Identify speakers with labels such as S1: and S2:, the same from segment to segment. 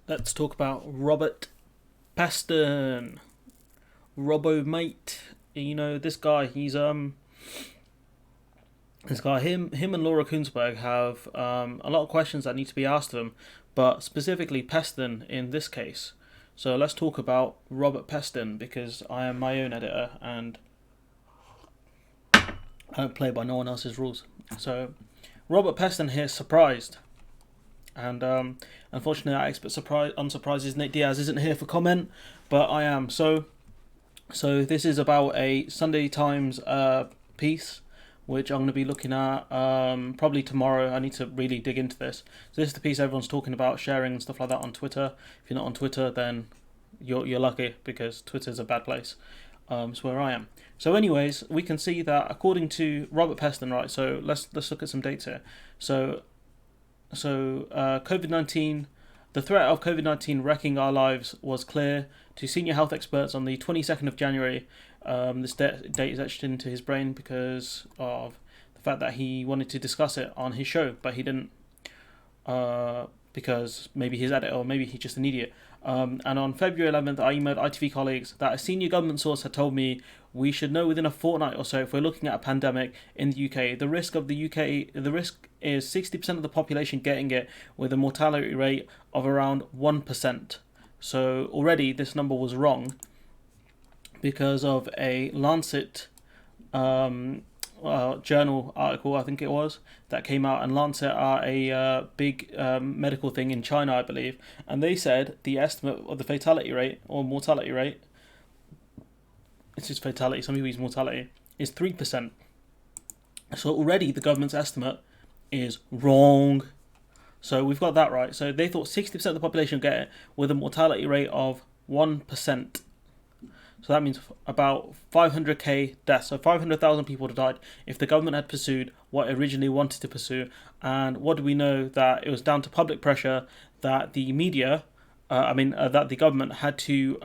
S1: Let's talk about Robert Peston. Robbo mate. You know, this guy, him and Laura Kunsberg have a lot of questions that need to be asked of him, but specifically Peston in this case. So let's talk about Robert Peston because I am my own editor and I don't play by no one else's rules. So Robert Peston here is surprised. And unfortunately, I expect unsurprises. Nate Diaz isn't here for comment, but I am. So this is about a Sunday Times piece, which I'm going to be looking at probably tomorrow. I need to really dig into this. So this is the piece everyone's talking about, sharing and stuff like that on Twitter. If you're not on Twitter, then you're lucky because Twitter's a bad place. It's where I am. So, anyways, we can see that according to Robert Peston, right? So let's look at some dates here. So COVID-19, the threat of COVID-19 wrecking our lives was clear to senior health experts on the 22nd of January. This date is etched into his brain because of the fact that he wanted to discuss it on his show, but he didn't because maybe his editor or maybe he's just an idiot. And on February 11th, I emailed ITV colleagues that a senior government source had told me we should know within a fortnight or so if we're looking at a pandemic in the UK. The risk is 60% of the population getting it with a mortality rate of around 1%. So already this number was wrong because of a Lancet journal article, I think it was, that came out, and Lancet are a big medical thing in China, I believe, and they said the estimate of the fatality rate or mortality rate, it's just fatality, some people use mortality, is 3%. So already the government's estimate is wrong. So we've got that right. So they thought 60% of the population would get it with a mortality rate of 1%. So that means about 500k deaths. So 500,000 people would have died if the government had pursued what it originally wanted to pursue. And what do we know? That it was down to public pressure that the media, that the government had to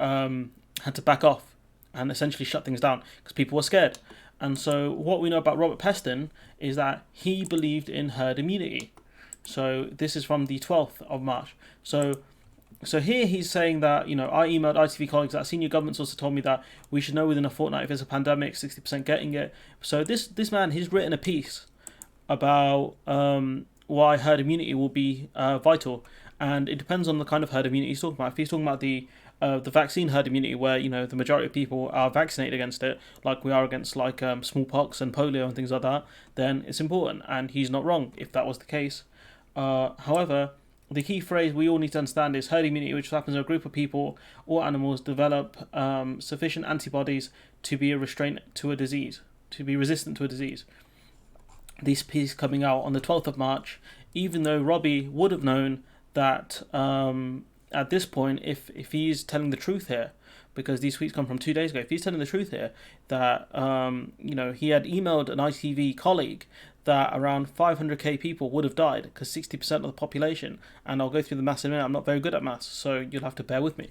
S1: back off and essentially shut things down because people were scared. And so what we know about Robert Peston is that he believed in herd immunity. So this is from the 12th of March. So here he's saying that, I emailed ITV colleagues that senior government source told me that we should know within a fortnight if there's a pandemic, 60% getting it. So this man, he's written a piece about why herd immunity will be vital. And it depends on the kind of herd immunity he's talking about. If he's talking about the vaccine herd immunity where, the majority of people are vaccinated against it, like we are against smallpox and polio and things like that, then it's important. And he's not wrong if that was the case. However, the key phrase we all need to understand is herd immunity, which happens when a group of people or animals develop sufficient antibodies to be resistant to a disease. This piece coming out on the 12th of March, even though Robbie would have known that at this point, if he's telling the truth here, because these tweets come from 2 days ago, if he's telling the truth here, that he had emailed an ITV colleague that around 500k people would have died because 60% of the population, and I'll go through the maths in a minute, I'm not very good at maths, so you'll have to bear with me.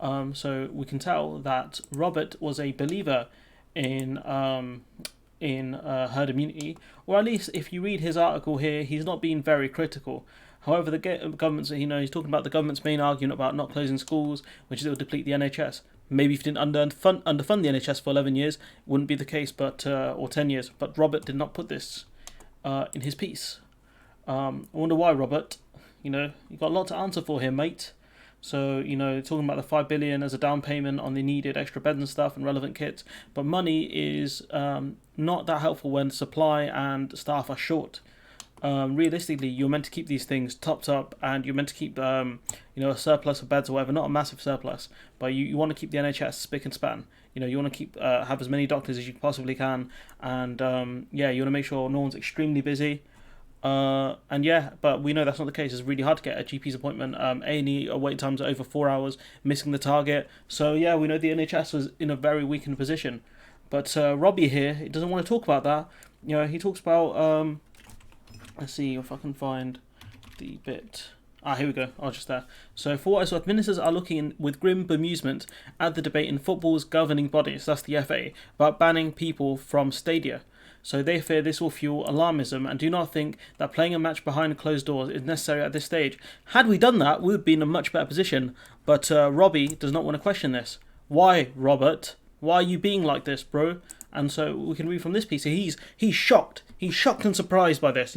S1: So we can tell that Robert was a believer in herd immunity, or at least if you read his article here, he's not being very critical. However, the government's, he's talking about the government's main argument about not closing schools, which is it will deplete the NHS. Maybe if you didn't underfund the NHS for 11 years, it wouldn't be the case, or 10 years. But Robert did not put this in his piece. I wonder why, Robert. You've got a lot to answer for here, mate. So, talking about the 5 billion as a down payment on the needed extra beds and stuff and relevant kits. But money is not that helpful when supply and staff are short. Realistically, you're meant to keep these things topped up, and you're meant to keep a surplus of beds or whatever, not a massive surplus, but you want to keep the NHS spick and span. You want to keep have as many doctors as you possibly can, and you want to make sure no one's extremely busy. But we know that's not the case. It's really hard to get a GP's appointment. A&E wait times are over 4 hours, missing the target. So we know the NHS was in a very weakened position. But Robbie here, he doesn't want to talk about that. He talks about let's see if I can find the bit. Here we go. Just there. So for what it's worth, ministers are looking with grim bemusement at the debate in football's governing bodies, that's the FA, about banning people from stadia. so they fear this will fuel alarmism and do not think that playing a match behind closed doors is necessary at this stage. Had we done that, we would be in a much better position, but Robbie does not want to question this. Why, Robert? Why are you being like this, bro? And so we can read from this piece. He's shocked. He's shocked and surprised by this.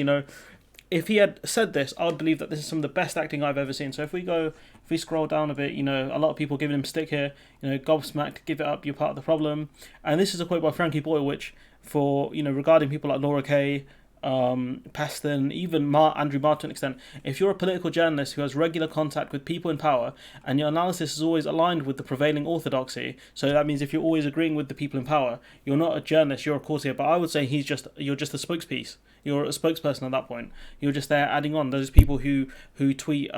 S1: If he had said this, I would believe that this is some of the best acting I've ever seen. So if we scroll down a bit, a lot of people giving him stick here. Gobsmacked, give it up, you're part of the problem. And this is a quote by Frankie Boyle, which regarding people like Laura Kay, Peston, even Andrew Martin to an extent. If you're a political journalist who has regular contact with people in power and your analysis is always aligned with the prevailing orthodoxy, so that means if you're always agreeing with the people in power, you're not a journalist, you're a courtier. But I would say you're just a spokespiece. You're a spokesperson at that point. You're just there adding on. Those people who tweet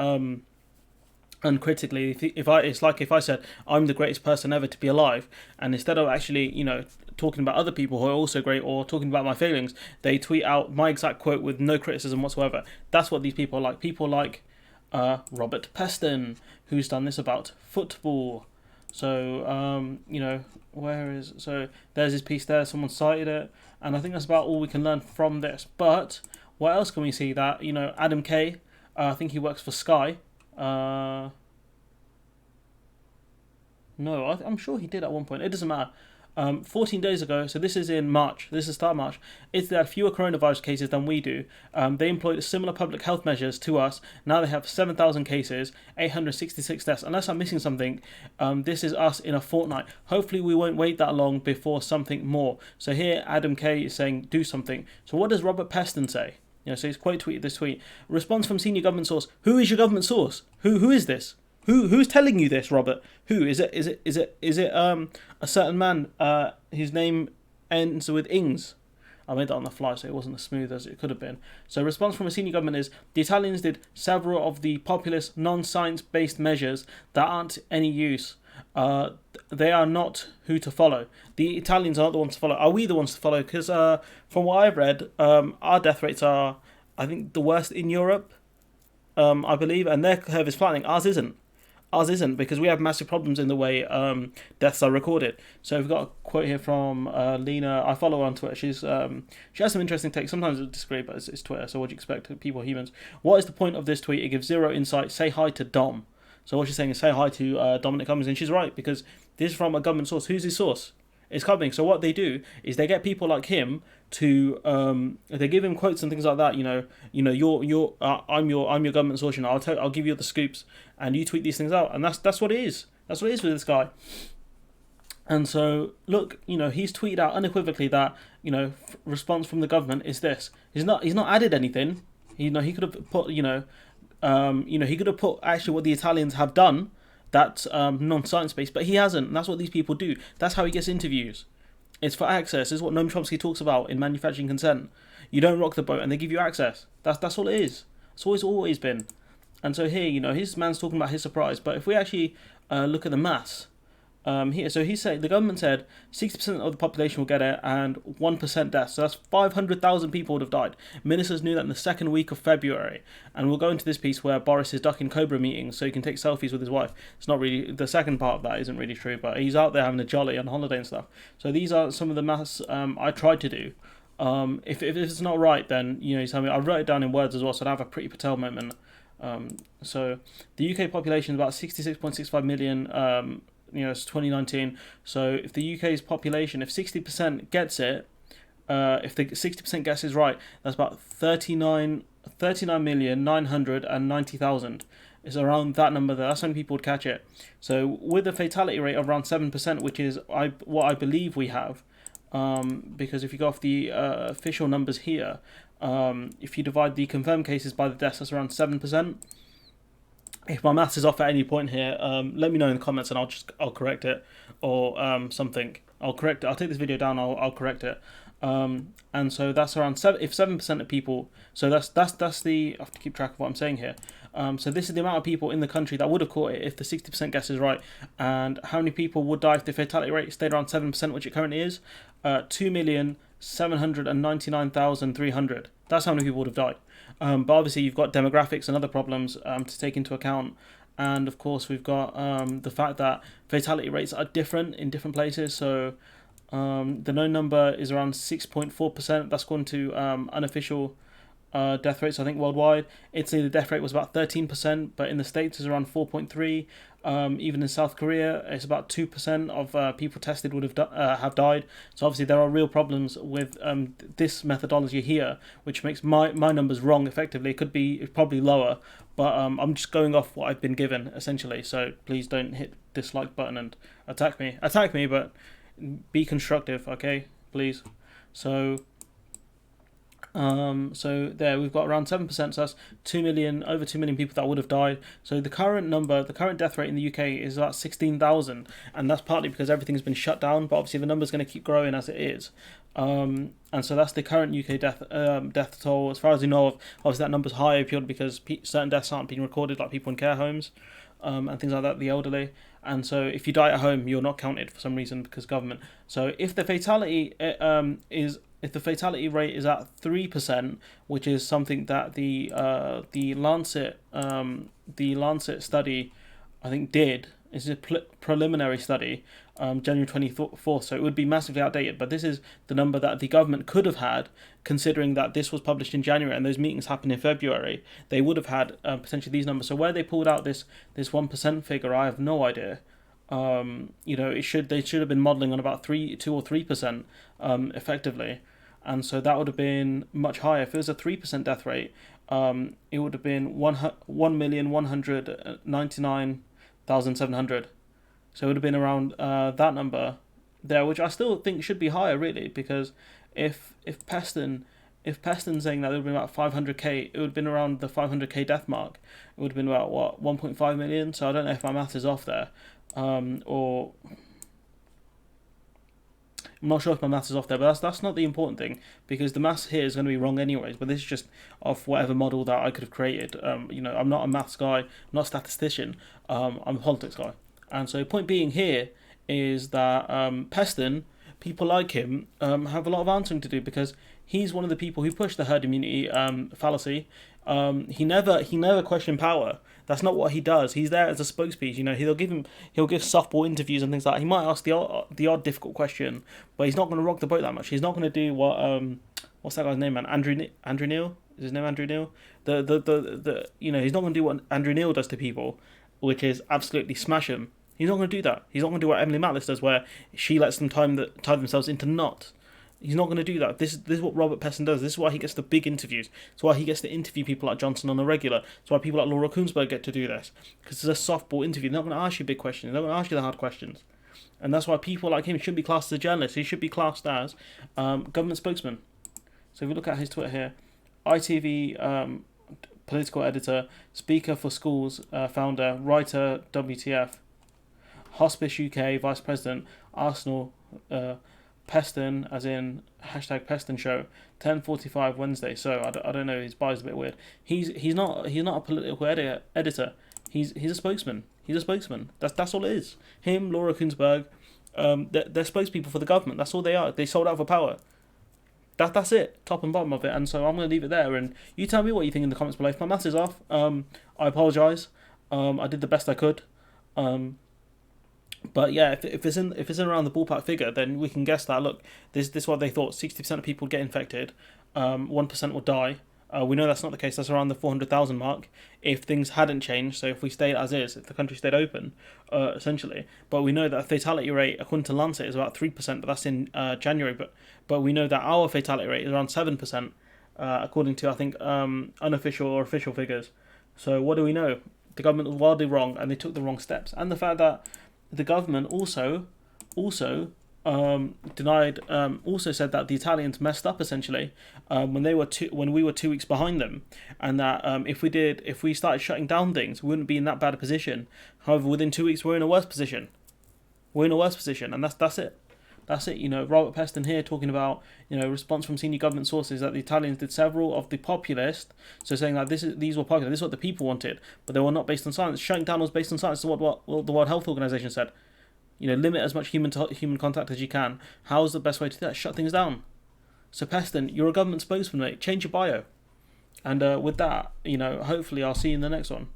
S1: uncritically. It's like if I said I'm the greatest person ever to be alive, and instead of actually talking about other people who are also great or talking about my failings, they tweet out my exact quote with no criticism whatsoever. That's what these people are like. People like Robert Peston, who's done this about football. So there's his piece there. Someone cited it, and I think that's about all we can learn from this. But what else can we see? That Adam Kay, I think he works for Sky. No, I'm sure he did at one point. It doesn't matter. 14 days ago, so this is in March, this is start March, they had fewer coronavirus cases than we do. They employed similar public health measures to us. Now they have 7,000 cases, 866 deaths. Unless I'm missing something, this is us in a fortnight. Hopefully we won't wait that long before something more. So here Adam Kay is saying do something. So what does Robert Peston say? So he's quote tweeted this tweet. Response from senior government source. Who is your government source? Who is this? Who's telling you this, Robert? Who is it? Is it a certain man? His name ends with ings. I made that on the fly, so it wasn't as smooth as it could have been. So response from a senior government is the Italians did several of the populist, non-science-based measures that aren't any use. They are not who to follow. The Italians aren't the ones to follow. Are we the ones to follow? Because from what I've read, our death rates are, I think, the worst in Europe. I believe, and their curve is flattening. Ours isn't. Because we have massive problems in the way deaths are recorded. So we've got a quote here from Lena. I follow her on Twitter. She has some interesting takes. Sometimes I disagree, but it's Twitter, so what do you expect? People are humans. What is the point of this tweet? It gives zero insight. Say hi to Dom. So what she's saying is say hi to Dominic Cummings, and she's right, because this is from a government source. Who's his source? It's Cummings. So what they do is they get people like him to they give him quotes and things like that. I'm your government source. I'll give you the scoops, and you tweet these things out, and that's what it is. That's what it is with this guy. And so look, he's tweeted out unequivocally that response from the government is this. He's not added anything. He could have put he could have put actually what the Italians have done. That's non-science based, but he hasn't. And that's what these people do. That's how he gets interviews. It's for access. This is what Noam Chomsky talks about in Manufacturing Consent. You don't rock the boat and they give you access. That's all it is. It's always been. And so here, his man's talking about his surprise. But if we actually look at the maths, here, so the government said 60% of the population will get it and 1% deaths. So that's 500,000 people would have died. Ministers knew that in the second week of February. And we'll go into this piece where Boris is ducking Cobra meetings so he can take selfies with his wife. It's not really, the second part of that isn't really true, but he's out there having a jolly on holiday and stuff. So these are some of the maths I tried to do. If it's not right, then, you tell me. I wrote it down in words as well, so I'd have a Pretty Patel moment. So the UK population is about 66.65 million. It's 2019. So if the UK's population, if 60% gets it, if the 60% guess is right, that's about 39,990,000. It's around that number there. That's how many people would catch it. So with a fatality rate of around 7%, which is what I believe we have, because if you go off the official numbers here, if you divide the confirmed cases by the deaths, that's around 7%. If my maths is off at any point here, let me know in the comments and I'll correct it, or something. I'll correct it. I'll take this video down. I'll correct it. And so that's around 7% of people. So that's the. I have to keep track of what I'm saying here. So this is the amount of people in the country that would have caught it if the 60% guess is right, and how many people would die if the fatality rate stayed around 7%, which it currently is. 2,799,300. That's how many people would have died. But obviously you've got demographics and other problems to take into account, and of course we've got the fact that fatality rates are different in different places. So The known number is around 6.4%. That's gone to unofficial death rates, I think, worldwide. Italy, the death rate was about 13%, but in the States, it's around 4.3%. Even in South Korea, it's about 2% of people tested would have died. So obviously, there are real problems with this methodology here, which makes my numbers wrong. Effectively, it could be probably lower, but I'm just going off what I've been given essentially. So please don't hit dislike button and attack me. Attack me, but be constructive, okay? Please. So there we've got around 7%, so that's 2 million, over 2 million people that would have died. So the current number, the current death rate in the UK is about 16,000, and that's partly because everything's been shut down. But obviously the number's going to keep growing as it is. And so that's the current UK death toll. As far as we know of, obviously that number's higher purely because certain deaths aren't being recorded, like people in care homes, and things like that, the elderly. And so if you die at home, you're not counted for some reason because government. So if the fatality if the fatality rate is at 3%, which is something that the Lancet study, I think, did. It's a preliminary study, January 24th, so it would be massively outdated. But this is the number that the government could have had, considering that this was published in January and those meetings happened in February. They would have had potentially these numbers. So where they pulled out this 1% figure, I have no idea. They should have been modelling on about 2 or 3%, effectively. And so that would have been much higher. If it was a 3% death rate, it would have been 1,199,700. So it would have been around that number there, which I still think should be higher, really, because if Peston saying that it would have been about 500k, it would have been around the 500k death mark. It would have been about, 1.5 million? So I don't know if my math is off there. Or I'm not sure if my maths is off there, but that's not the important thing, because the maths here is going to be wrong anyways. But this is just off whatever model that I could have created. I'm not a maths guy, I'm not a statistician. I'm a politics guy. And so point being here is that Peston, people like him, have a lot of answering to do, because he's one of the people who pushed the herd immunity fallacy. He never questioned power. That's not what he does. He's there as a spokesperson. He'll give softball interviews and things like that. He might ask the odd difficult question, but he's not going to rock the boat that much. He's not going to do what what's that guy's name, man? Andrew Neil? Is his name Andrew Neil? He's not going to do what Andrew Neil does to people, which is absolutely smash him. He's not going to do that. He's not going to do what Emily Matlis does, where she lets them tie themselves into knots. He's not going to do that. This is what Robert Peston does. This is why he gets the big interviews. It's why he gets to interview people like Johnson on a regular. It's why people like Laura Kuenssberg get to do this. Because it's a softball interview. They're not going to ask you big questions. They're not going to ask you the hard questions. And that's why people like him shouldn't be classed as journalists. He should be classed as government spokesman. So if we look at his Twitter here, ITV political editor, speaker for schools, founder, writer, WTF, Hospice UK, vice president, Arsenal, Peston, as in #Peston show, 10:45 Wednesday. So I don't know. His bio's a bit weird. He's not a political editor. He's a spokesman. He's a spokesman. That's all it is. Him, Laura Kuenssberg, they're spokespeople for the government. That's all they are. They sold out for power. That's it, top and bottom of it. And so I'm going to leave it there. And you tell me what you think in the comments below. If my maths is off, I apologise. I did the best I could. But yeah, if it's in around the ballpark figure, then we can guess that. Look, this is what they thought: 60% of people get infected, 1% will die. We know that's not the case. That's around the 400,000 mark. If things hadn't changed, so if we stayed as is, if the country stayed open, essentially. But we know that a fatality rate, according to Lancet, is about 3%, but that's in January. But we know that our fatality rate is around 7%, according to, I think, unofficial or official figures. So what do we know? The government was wildly wrong, and they took the wrong steps. And the fact that the government also denied, also said that the Italians messed up essentially when we were 2 weeks behind them, and that if we started shutting down things, we wouldn't be in that bad a position. However, within 2 weeks, we're in a worse position. And that's it. That's it. Robert Peston here talking about response from senior government sources that the Italians did several of the populist, so saying that these were popular, this is what the people wanted, but they were not based on science. Shutting down was based on science. So what the World Health Organization said. Limit as much human contact as you can. How's the best way to do that? Shut things down. So Peston, you're a government spokesman, mate. Change your bio. And with that, hopefully I'll see you in the next one.